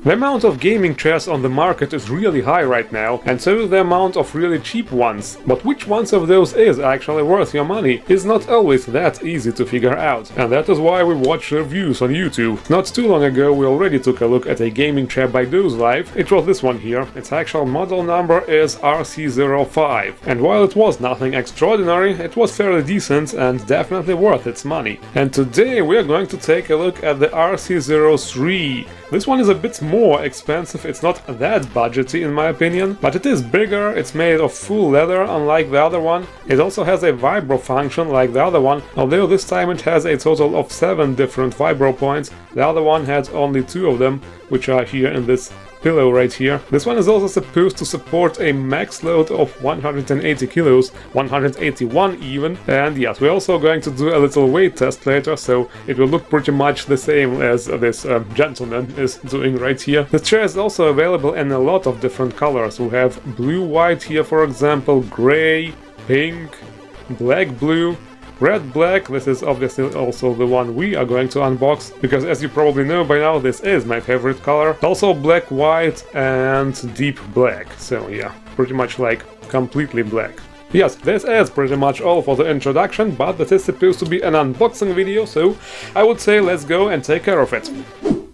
The amount of gaming chairs on the market is really high right now, and so is the amount of really cheap ones. But which ones of those is actually worth your money is not always that easy to figure out, and that is why we watch reviews on YouTube. Not too long ago we already took a look at a gaming chair by Douxlife. It was this one here. Its actual model number is RC05, and while it was nothing extraordinary, it was fairly decent and definitely worth its money. And today we are going to take a look at the RC03. This one is a bit more expensive, it's not that budgety in my opinion, but it is bigger, it's made of full leather unlike the other one. It also has a vibro function like the other one, although this time it has a total of 7 different vibro points. The other one had only 2 of them, which are here in this pillow right here. This one is also supposed to support a max load of 180 kilos, 181 even, and yes, we're also going to do a little weight test later, so it will look pretty much the same as this gentleman is doing right here. The chair is also available in a lot of different colors. We have blue-white here, for example, gray, pink, black-blue, red-black. This is obviously also the one we are going to unbox, because as you probably know by now, this is my favorite color. Also black-white and deep black, so yeah, pretty much like completely black. Yes, this is pretty much all for the introduction, but this is supposed to be an unboxing video, so I would say let's go and take care of it.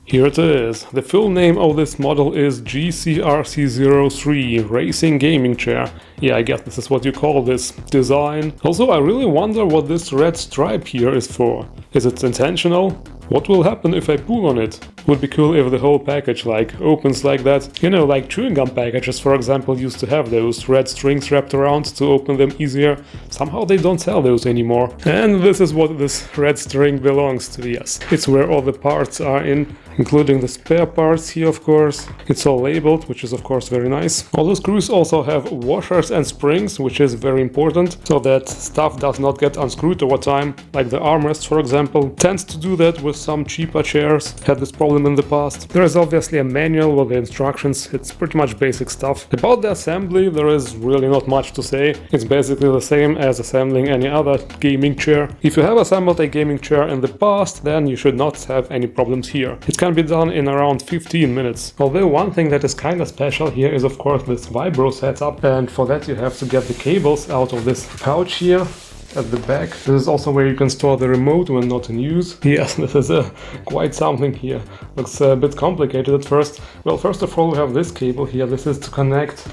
Here it is. The full name of this model is GCRC03 Racing Gaming Chair. Yeah, I guess this is what you call this design. Also, I really wonder what this red stripe here is for. Is it intentional? What will happen if I pull on it? Would be cool if the whole package opens like that. You know, like chewing gum packages, for example, used to have those red strings wrapped around to open them easier. Somehow they don't sell those anymore. And this is what this red string belongs to, yes. It's where all the parts are in, including the spare parts here, of course. It's all labeled, which is of course very nice. All the screws also have washers and springs, which is very important, so that stuff does not get unscrewed over time. Like the armrest, for example, tends to do that with some cheaper chairs. Had this problem in the past. There is obviously a manual with the instructions. It's pretty much basic stuff. About the assembly, there is really not much to say. It's basically the same as assembling any other gaming chair. If you have assembled a gaming chair in the past, then you should not have any problems here. It can be done in around 15 minutes. Although one thing that is kinda special here is of course this vibro setup, and for that you have to get the cables out of this pouch here at the back. This is also where you can store the remote when not in use. Yes, this is quite something here. Looks a bit complicated at first. Well, first of all we have this cable here. This is to connect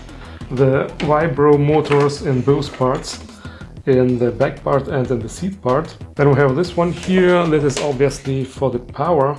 the vibro motors in both parts, in the back part and in the seat part. Then we have this one here. This is obviously for the power.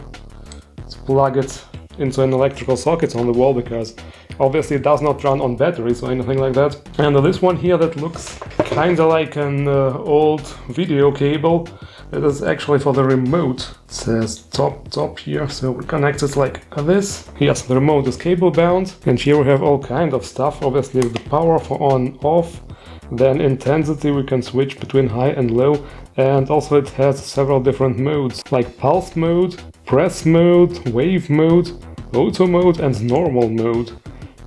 Let's plug it into an electrical socket on the wall, because obviously it does not run on batteries or anything like that. And this one here that looks kinda like an old video cable. It is actually for the remote. It says top here, so we connect it like this. Yes, the remote is cable bound, and here we have all kind of stuff. Obviously the power for on off, then intensity we can switch between high and low, and also it has several different modes like pulse mode, press mode, wave mode, auto mode and normal mode.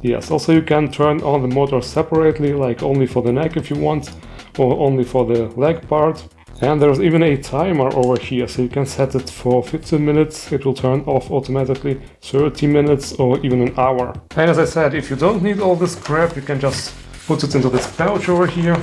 Yes, also you can turn on the motor separately, like only for the neck if you want, or only for the leg part. And there's even a timer over here, so you can set it for 15 minutes, it will turn off automatically, 30 minutes or even an hour. And as I said, if you don't need all this crap, you can just put it into this pouch over here,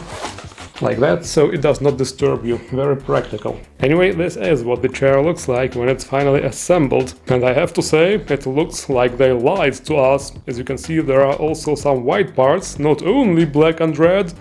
like that, so it does not disturb you. Very practical. Anyway, this is what the chair looks like when it's finally assembled, and I have to say, it looks like they lied to us. As you can see, there are also some white parts, not only black and red,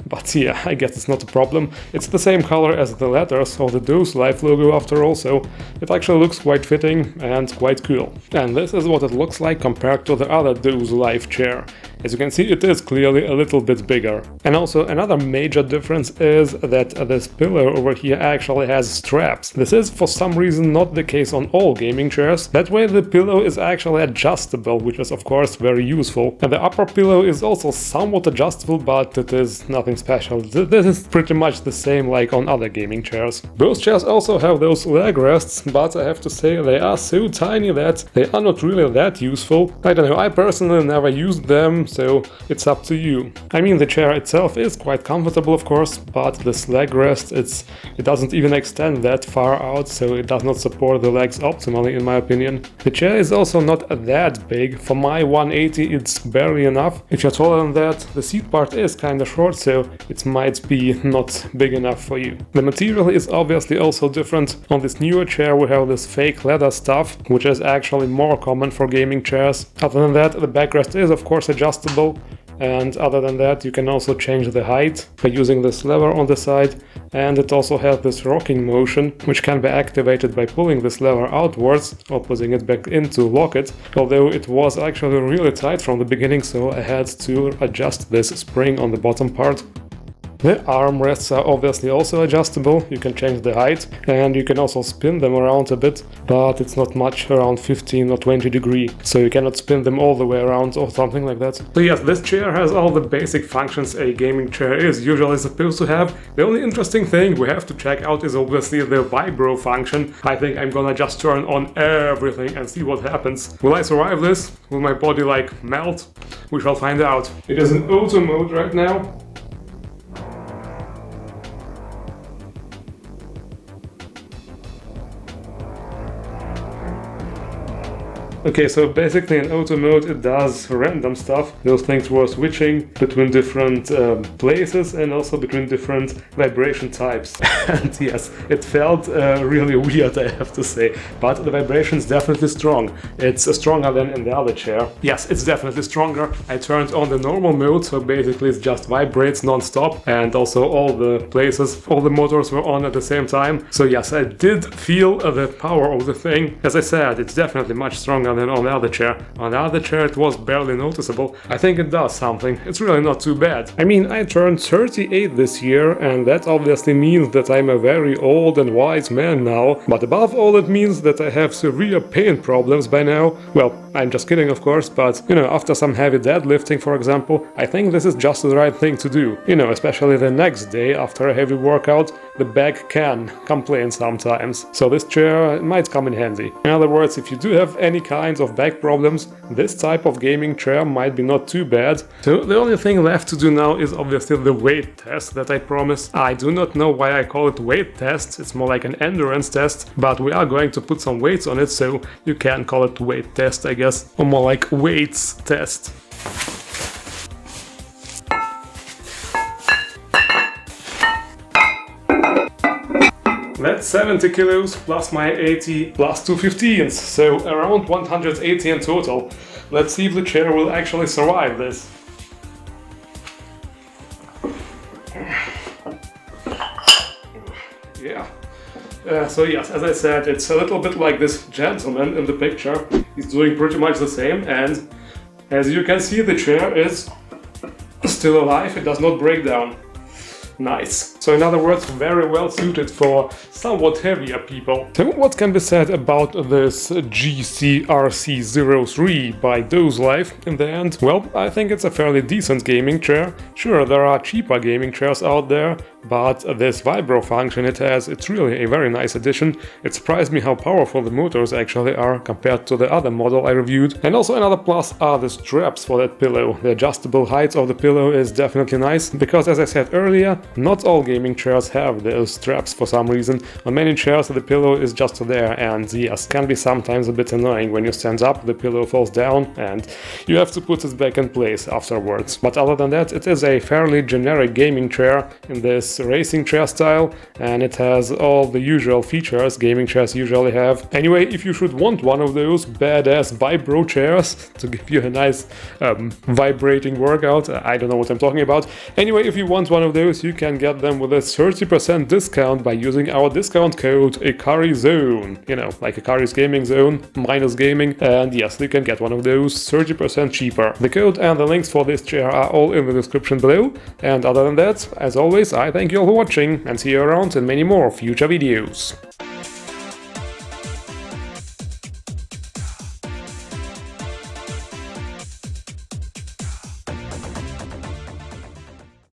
but yeah, I guess it's not a problem. It's the same color as the letters of the Douxlife logo after all, so it actually looks quite fitting and quite cool. And this is what it looks like compared to the other Douxlife chair. As you can see, it is clearly a little bit bigger. And also another major difference is that this pillow over here actually has straps. This is for some reason not the case on all gaming chairs. That way the pillow is actually adjustable, which is of course very useful. And the upper pillow is also somewhat adjustable, but it is nothing special. This is pretty much the same like on other gaming chairs. Both chairs also have those leg rests, but I have to say they are so tiny that they are not really that useful. I don't know, I personally never used them, so it's up to you. I mean, the chair itself is quite comfortable of course, but this leg rest, it doesn't even extend extend that far out, so it does not support the legs optimally in my opinion. The chair is also not that big. For my 180 it's barely enough. If you're taller than that, the seat part is kinda short, so it might be not big enough for you. The material is obviously also different. On this newer chair we have this fake leather stuff, which is actually more common for gaming chairs. Other than that, the backrest is of course adjustable, and other than that you can also change the height by using this lever on the side, and it also has this rocking motion which can be activated by pulling this lever outwards or putting it back in to lock it, although it was actually really tight from the beginning, so I had to adjust this spring on the bottom part. The armrests are obviously also adjustable. You can change the height and you can also spin them around a bit, but it's not much, around 15 or 20 degrees, so you cannot spin them all the way around or something like that. So yes, this chair has all the basic functions a gaming chair is usually supposed to have. The only interesting thing we have to check out is obviously the vibro function. I think I'm gonna just turn on everything and see what happens. Will I survive this? Will my body like melt? We shall find out. It is in auto mode right now. Okay, so basically in auto mode it does random stuff. Those things were switching between different places and also between different vibration types. And yes, it felt really weird, I have to say. But the vibration is definitely strong. It's stronger than in the other chair. Yes, it's definitely stronger. I turned on the normal mode, so basically it just vibrates non-stop. And also all the places, all the motors were on at the same time. So yes, I did feel the power of the thing. As I said, it's definitely much stronger than on the other chair. On the other chair it was barely noticeable. I think it does something. It's really not too bad. I mean, I turned 38 this year, and that obviously means that I'm a very old and wise man now, but above all it means that I have severe pain problems by now. Well, I'm just kidding of course, but you know, after some heavy deadlifting for example, I think this is just the right thing to do. You know, especially the next day after a heavy workout, the back can complain sometimes. So this chair might come in handy. In other words, if you do have any kinds of back problems, this type of gaming chair might be not too bad. So the only thing left to do now is obviously the weight test that I promised. I do not know why I call it weight test, it's more like an endurance test, but we are going to put some weights on it, so you can call it weight test I guess, or more like weights test. That's 70 kilos plus my 80 plus 215s, so around 180 in total. Let's see if the chair will actually survive this. Yeah. So yes, as I said, it's a little bit like this gentleman in the picture. He's doing pretty much the same, and as you can see, the chair is still alive, it does not break down. Nice. So in other words, very well suited for somewhat heavier people. So what can be said about this GCRC03 by Douxlife in the end? Well, I think it's a fairly decent gaming chair. Sure, there are cheaper gaming chairs out there, but this vibro function it has, it's really a very nice addition. It surprised me how powerful the motors actually are compared to the other model I reviewed. And also another plus are the straps for that pillow. The adjustable height of the pillow is definitely nice, because as I said earlier, not all gaming chairs have those straps for some reason. On many chairs the pillow is just there, and yes, can be sometimes a bit annoying. When you stand up, the pillow falls down and you have to put it back in place afterwards. But other than that, it is a fairly generic gaming chair in this racing chair style, and it has all the usual features gaming chairs usually have. Anyway, if you should want one of those badass vibro chairs to give you a nice vibrating workout, I don't know what I'm talking about. Anyway, if you want one of those, you can get them with a 30% discount by using our discount code AkariZone. You know, like Akari's Gaming Zone minus gaming, and yes, you can get one of those 30% cheaper. The code and the links for this chair are all in the description below, and other than that, as always, I thank you all for watching and see you around in many more future videos.